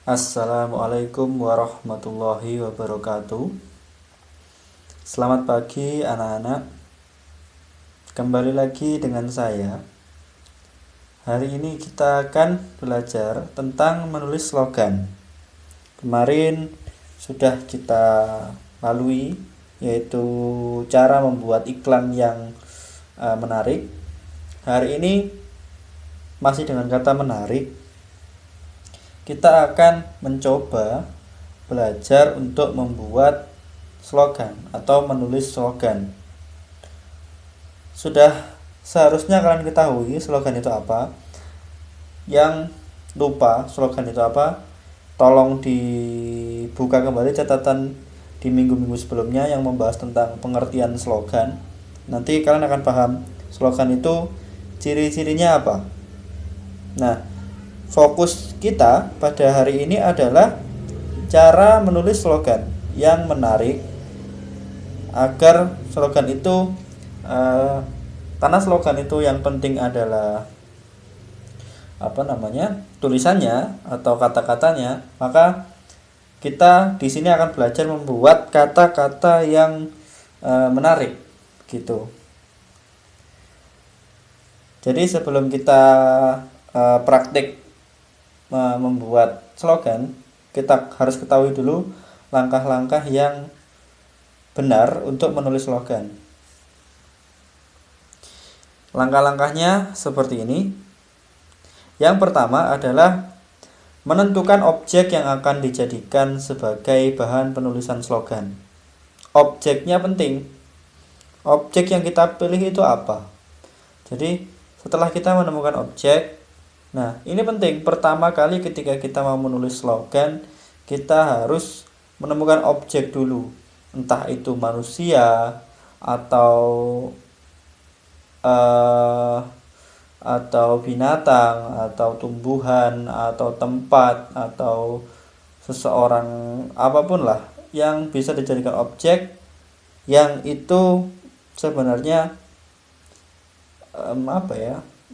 Assalamualaikum warahmatullahi wabarakatuh. Selamat pagi anak-anak. Kembali lagi dengan saya. Hari ini kita akan belajar tentang menulis slogan. Kemarin sudah kita lalui, yaitu cara membuat iklan yang menarik. Hari ini masih dengan kata menarik. Kita akan mencoba belajar untuk membuat slogan atau menulis slogan. Sudah seharusnya kalian ketahui slogan itu apa. Yang lupa slogan itu apa, tolong dibuka kembali catatan di minggu-minggu sebelumnya yang membahas tentang pengertian slogan. Nanti kalian akan paham slogan itu ciri-cirinya apa. Nah, fokus kita pada hari ini adalah cara menulis slogan yang menarik agar slogan itu karena slogan itu yang penting adalah tulisannya atau kata-katanya, maka kita di sini akan belajar membuat kata-kata yang menarik gitu. Jadi sebelum kita praktik membuat slogan, kita harus ketahui dulu langkah-langkah yang benar untuk menulis slogan. Langkah-langkahnya seperti ini. Yang pertama adalah menentukan objek yang akan dijadikan sebagai bahan penulisan slogan. Objeknya penting. Objek yang kita pilih itu apa? Jadi setelah kita menemukan objek, nah, ini penting. Pertama kali ketika kita mau menulis slogan, kita harus menemukan objek dulu. Entah itu manusia atau binatang, atau tumbuhan, atau tempat, atau seseorang, apapun lah yang bisa dijadikan objek yang itu sebenarnya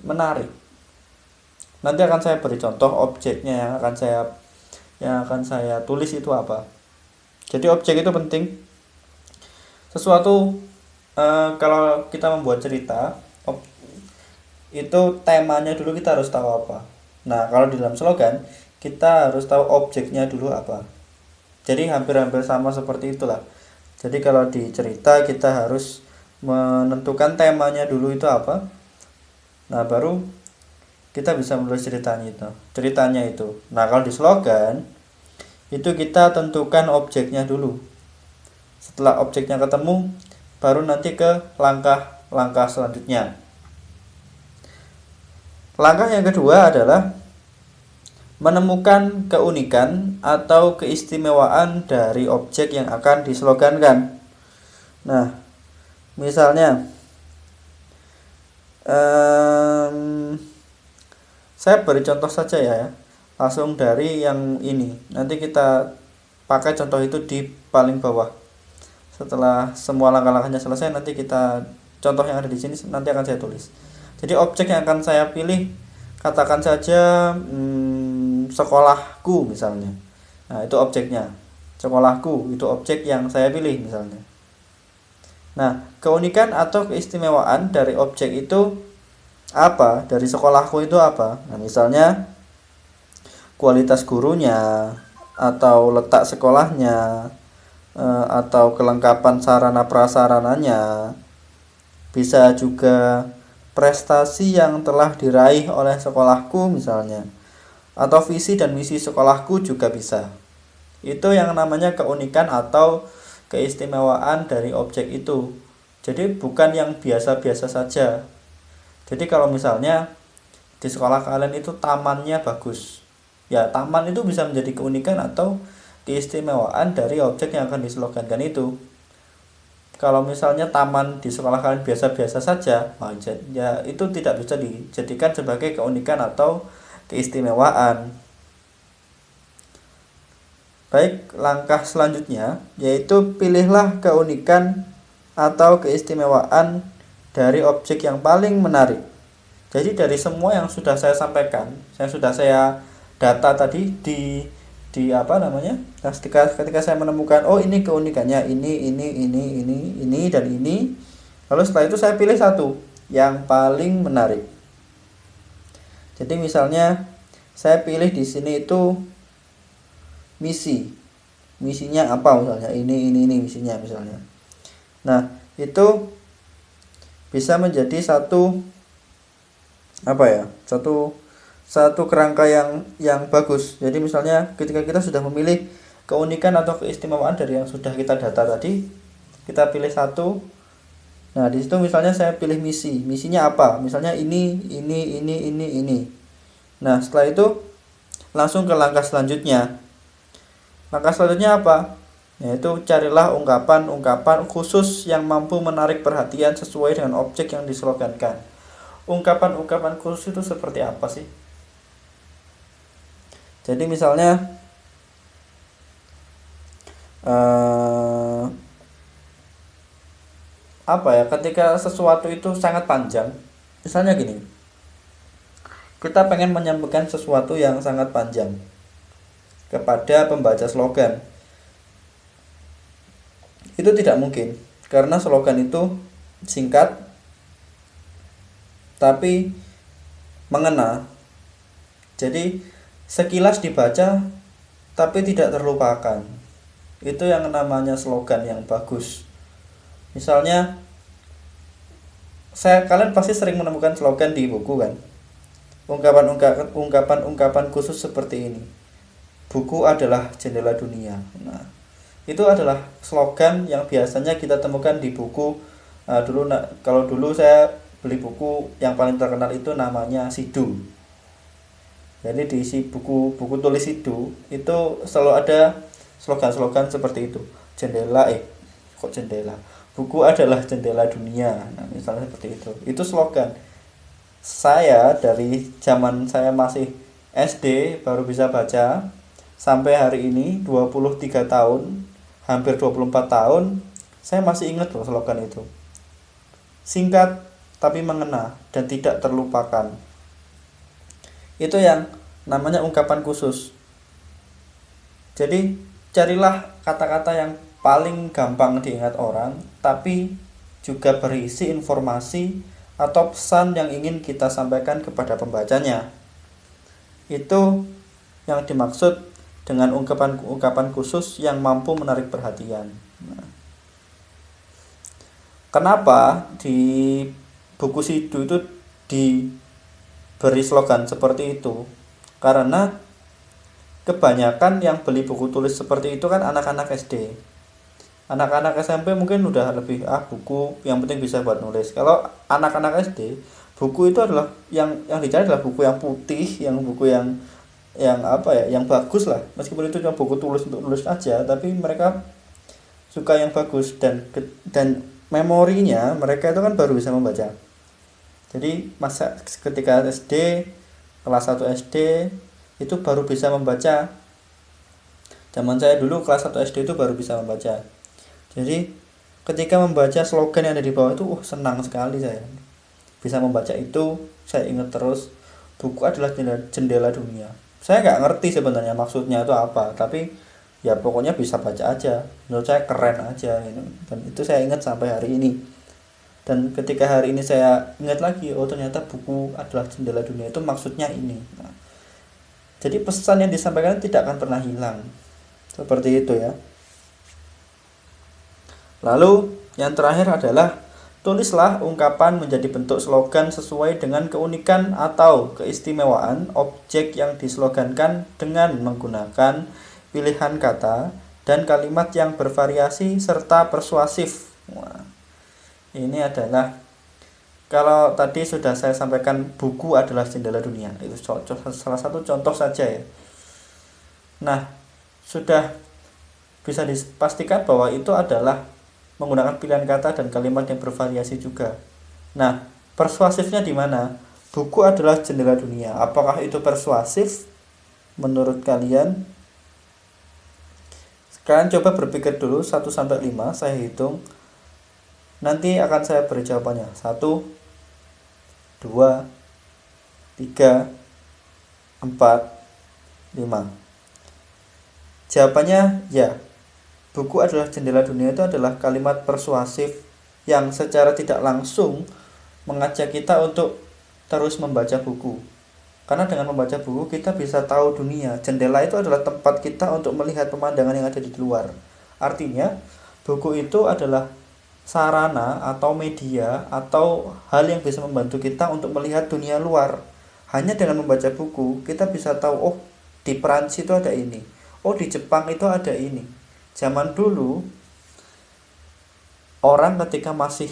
menarik. Nanti akan saya beri contoh objeknya yang akan saya tulis itu apa. Jadi objek itu penting. Sesuatu kalau kita membuat cerita, itu temanya dulu kita harus tahu apa. Nah, kalau di dalam slogan kita harus tahu objeknya dulu apa. Jadi hampir-hampir sama seperti itulah. Jadi kalau di cerita kita harus menentukan temanya dulu itu apa. Nah, baru kita bisa menulis ceritanya itu. Nah, kalau di slogan itu kita tentukan objeknya dulu. Setelah objeknya ketemu, baru nanti ke langkah-langkah selanjutnya. Langkah yang kedua adalah menemukan keunikan atau keistimewaan dari objek yang akan dislogankan. Nah, misalnya saya beri contoh saja ya, langsung dari yang ini. Nanti kita pakai contoh itu di paling bawah. Setelah semua langkah-langkahnya selesai, nanti kita contoh yang ada di sini nanti akan saya tulis. Jadi objek yang akan saya pilih, katakan saja sekolahku misalnya. Nah, itu objeknya. Sekolahku itu objek yang saya pilih misalnya. Nah, keunikan atau keistimewaan dari objek itu apa? Dari sekolahku itu apa? Nah, misalnya kualitas gurunya, atau letak sekolahnya, atau kelengkapan sarana prasarananya. Bisa juga prestasi yang telah diraih oleh sekolahku misalnya, atau visi dan misi sekolahku juga bisa. Itu yang namanya keunikan atau keistimewaan dari objek itu. Jadi bukan yang biasa-biasa saja. Jadi kalau misalnya di sekolah kalian itu tamannya bagus, ya taman itu bisa menjadi keunikan atau keistimewaan dari objek yang akan dislogankan itu. Kalau misalnya taman di sekolah kalian biasa-biasa saja, ya itu tidak bisa dijadikan sebagai keunikan atau keistimewaan. Baik, langkah selanjutnya yaitu pilihlah keunikan atau keistimewaan dari objek yang paling menarik. Jadi dari semua yang sudah saya sampaikan, yang sudah saya data tadi di di apa namanya? Nah, ketika saya menemukan oh ini keunikannya ini dan ini, lalu setelah itu saya pilih satu yang paling menarik. Jadi misalnya saya pilih di sini itu misinya apa misalnya ini misinya misalnya. Nah itu bisa menjadi satu apa ya, satu kerangka yang bagus. Jadi misalnya ketika kita sudah memilih keunikan atau keistimewaan dari yang sudah kita data tadi, kita pilih satu. Nah di situ misalnya saya pilih misinya apa, misalnya ini. Nah setelah itu langsung ke langkah selanjutnya. Langkah selanjutnya apa? Yaitu carilah ungkapan-ungkapan khusus yang mampu menarik perhatian sesuai dengan objek yang dislogankan. Ungkapan-ungkapan khusus itu seperti apa sih? Jadi misalnya apa ya, ketika sesuatu itu sangat panjang, misalnya gini, kita pengen menyampaikan sesuatu yang sangat panjang kepada pembaca slogan, itu tidak mungkin karena slogan itu singkat tapi mengena. Jadi sekilas dibaca tapi tidak terlupakan. Itu yang namanya slogan yang bagus. Misalnya kalian pasti sering menemukan slogan di buku kan. Ungkapan-ungkapan khusus seperti ini. Buku adalah jendela dunia. Nah, itu adalah slogan yang biasanya kita temukan di buku. Kalau dulu saya beli buku yang paling terkenal itu namanya Sidul. Jadi diisi buku tulis itu selalu ada slogan-slogan seperti itu. Jendela. Buku adalah jendela dunia. Nah, misalnya seperti itu. Itu slogan. Saya dari zaman saya masih SD baru bisa baca sampai hari ini 23 tahun, hampir 24 tahun, saya masih ingat loh slogan itu. Singkat tapi mengena dan tidak terlupakan. Itu yang namanya ungkapan khusus. Jadi carilah kata-kata yang paling gampang diingat orang, tapi juga berisi informasi atau pesan yang ingin kita sampaikan kepada pembacanya. Itu yang dimaksud dengan ungkapan khusus yang mampu menarik perhatian. Nah, kenapa di buku Sidu itu diberi slogan seperti itu? Karena kebanyakan yang beli buku tulis seperti itu kan anak-anak SD. Anak-anak SMP mungkin udah lebih buku yang penting bisa buat nulis. Kalau anak-anak SD, buku itu adalah yang dicari adalah buku yang putih, buku yang apa ya, yang bagus lah. Meskipun itu cuma buku tulis untuk nulis aja, tapi mereka suka yang bagus dan memorinya mereka itu kan baru bisa membaca. Jadi masa ketika SD, kelas 1 SD itu baru bisa membaca. Zaman saya dulu kelas 1 SD itu baru bisa membaca. Jadi ketika membaca slogan yang ada di bawah itu senang sekali saya. Bisa membaca itu, saya ingat terus buku adalah jendela dunia. Saya nggak ngerti sebenarnya maksudnya itu apa, tapi ya pokoknya bisa baca aja. Menurut saya keren aja gitu. Dan itu saya ingat sampai hari ini. Dan ketika hari ini saya ingat lagi, ternyata buku adalah jendela dunia itu maksudnya ini. Nah, jadi pesan yang disampaikan tidak akan pernah hilang. Seperti itu ya. Lalu yang terakhir adalah tulislah ungkapan menjadi bentuk slogan sesuai dengan keunikan atau keistimewaan objek yang dislogankan dengan menggunakan pilihan kata dan kalimat yang bervariasi serta persuasif. Wah, ini adalah, kalau tadi sudah saya sampaikan buku adalah jendela dunia, itu salah satu contoh saja ya. Nah, sudah bisa dipastikan bahwa itu adalah menggunakan pilihan kata dan kalimat yang bervariasi juga. Nah, persuasifnya di mana? Buku adalah jendela dunia. Apakah itu persuasif menurut kalian? Kalian coba berpikir dulu 1 sampai 5, saya hitung. Nanti akan saya beri jawabannya. 1 2 3 4 5. Jawabannya ya. Buku adalah jendela dunia itu adalah kalimat persuasif yang secara tidak langsung mengajak kita untuk terus membaca buku. Karena dengan membaca buku kita bisa tahu dunia. Jendela itu adalah tempat kita untuk melihat pemandangan yang ada di luar. Artinya, buku itu adalah sarana atau media atau hal yang bisa membantu kita untuk melihat dunia luar. Hanya dengan membaca buku, kita bisa tahu, oh, di Perancis itu ada ini. Oh, di Jepang itu ada ini. Zaman dulu, orang ketika masih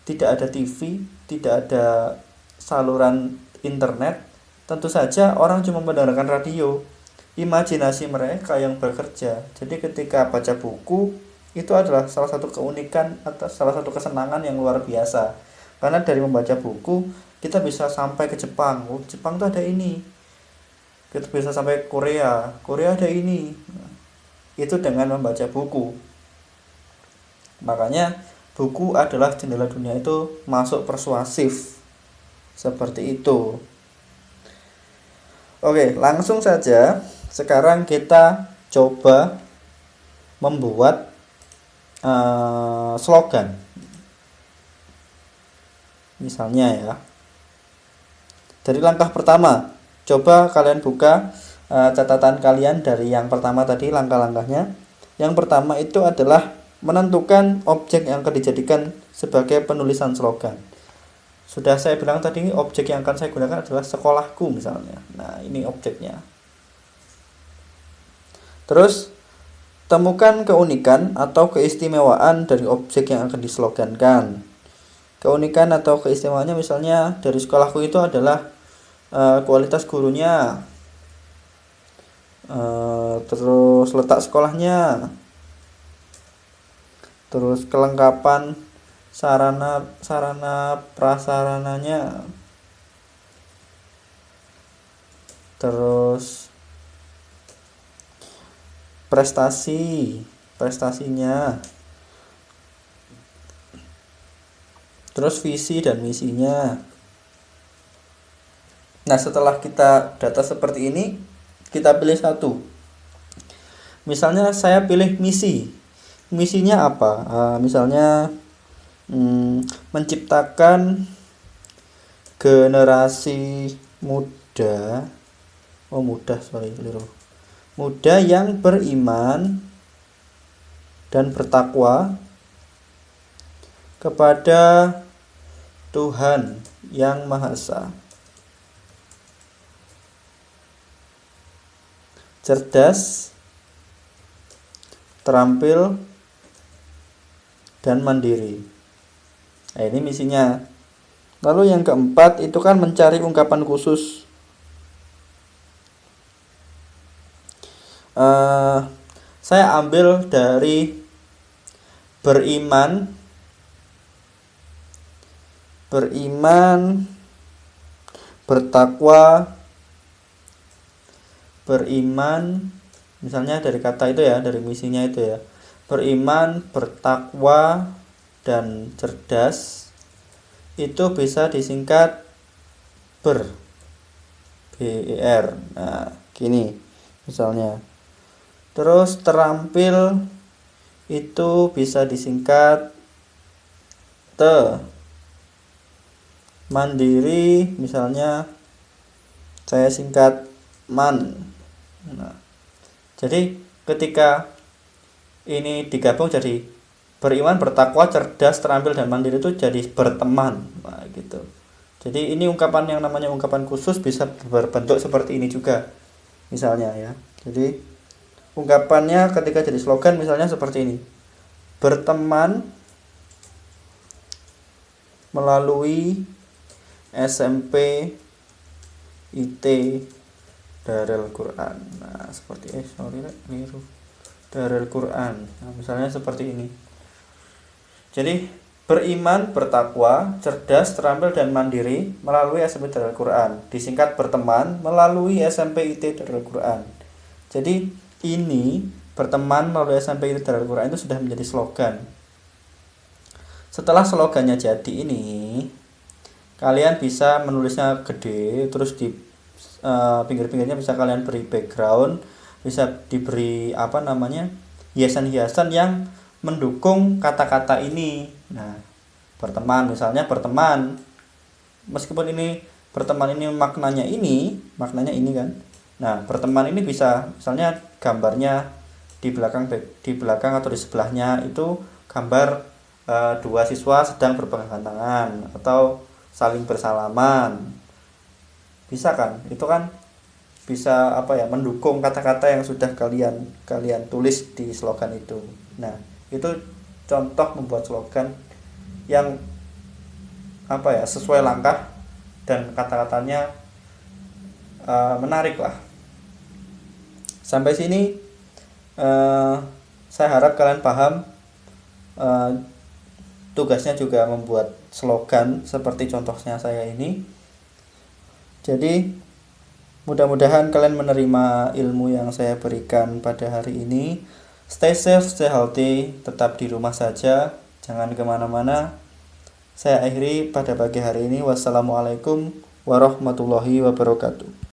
tidak ada TV, tidak ada saluran internet, tentu saja orang cuma mendengarkan radio. Imajinasi mereka yang bekerja. Jadi ketika baca buku, itu adalah salah satu keunikan atau salah satu kesenangan yang luar biasa. Karena dari membaca buku, kita bisa sampai ke Jepang. Oh, Jepang tuh ada ini. Kita bisa sampai Korea. Korea ada ini. Itu dengan membaca buku. Makanya buku adalah jendela dunia itu masuk persuasif. Seperti itu. Oke, langsung saja. Sekarang kita coba membuat slogan. Misalnya ya. Dari langkah pertama, coba kalian buka catatan kalian dari yang pertama tadi, langkah-langkahnya. Yang pertama itu adalah menentukan objek yang akan dijadikan sebagai penulisan slogan. Sudah saya bilang tadi, objek yang akan saya gunakan adalah sekolahku misalnya. Nah, ini objeknya. Terus, temukan keunikan atau keistimewaan dari objek yang akan dislogankan. Keunikan atau keistimewaannya misalnya dari sekolahku itu adalah kualitas gurunya, terus letak sekolahnya, terus kelengkapan sarana prasarananya, terus prestasinya, terus visi dan misinya. Nah, setelah kita data seperti ini, kita pilih satu. Misalnya saya pilih misi. Misinya apa? Misalnya menciptakan generasi muda. Muda yang beriman dan bertakwa kepada Tuhan yang Maha Esa, cerdas, terampil, dan mandiri. Nah, ini misinya. Lalu yang keempat itu kan mencari ungkapan khusus. Saya ambil dari beriman, bertakwa, beriman, misalnya dari kata itu ya, dari misinya itu ya. Beriman, bertakwa, dan cerdas itu bisa disingkat BER. Nah, gini misalnya. Terus terampil itu bisa disingkat TE. Mandiri misalnya saya singkat MAN. Nah, jadi ketika ini digabung jadi beriman, bertakwa, cerdas, terampil, dan mandiri itu jadi berteman. Nah, gitu. Jadi ini ungkapan yang namanya ungkapan khusus bisa berbentuk seperti ini juga. Misalnya ya. Jadi ungkapannya ketika jadi slogan misalnya seperti ini. Berteman melalui SMP IT Darul Quran. Nah, seperti Darul Quran. Nah, misalnya seperti ini. Jadi beriman, bertakwa, cerdas, terampil, dan mandiri melalui SMP Darul Quran. Disingkat berteman melalui SMP IT Darul Quran. Jadi ini berteman melalui SMP IT Darul Quran itu sudah menjadi slogan. Setelah slogannya jadi ini, kalian bisa menulisnya gede, terus di pinggir-pinggirnya bisa kalian beri background, bisa diberi hiasan-hiasan yang mendukung kata-kata ini. Nah, berteman misalnya, berteman, meskipun ini berteman ini maknanya ini kan. Nah, berteman ini bisa misalnya gambarnya di belakang atau di sebelahnya itu gambar dua siswa sedang berpegangan tangan atau saling bersalaman. Bisa kan? Itu kan bisa mendukung kata-kata yang sudah kalian tulis di slogan itu. Nah, itu contoh membuat slogan yang sesuai langkah dan kata-katanya menarik lah. Sampai sini saya harap kalian paham. Tugasnya juga membuat slogan seperti contohnya saya ini. Jadi mudah-mudahan kalian menerima ilmu yang saya berikan pada hari ini. Stay safe, stay healthy, tetap di rumah saja, jangan kemana-mana. Saya akhiri pada pagi hari ini. Wassalamualaikum warahmatullahi wabarakatuh.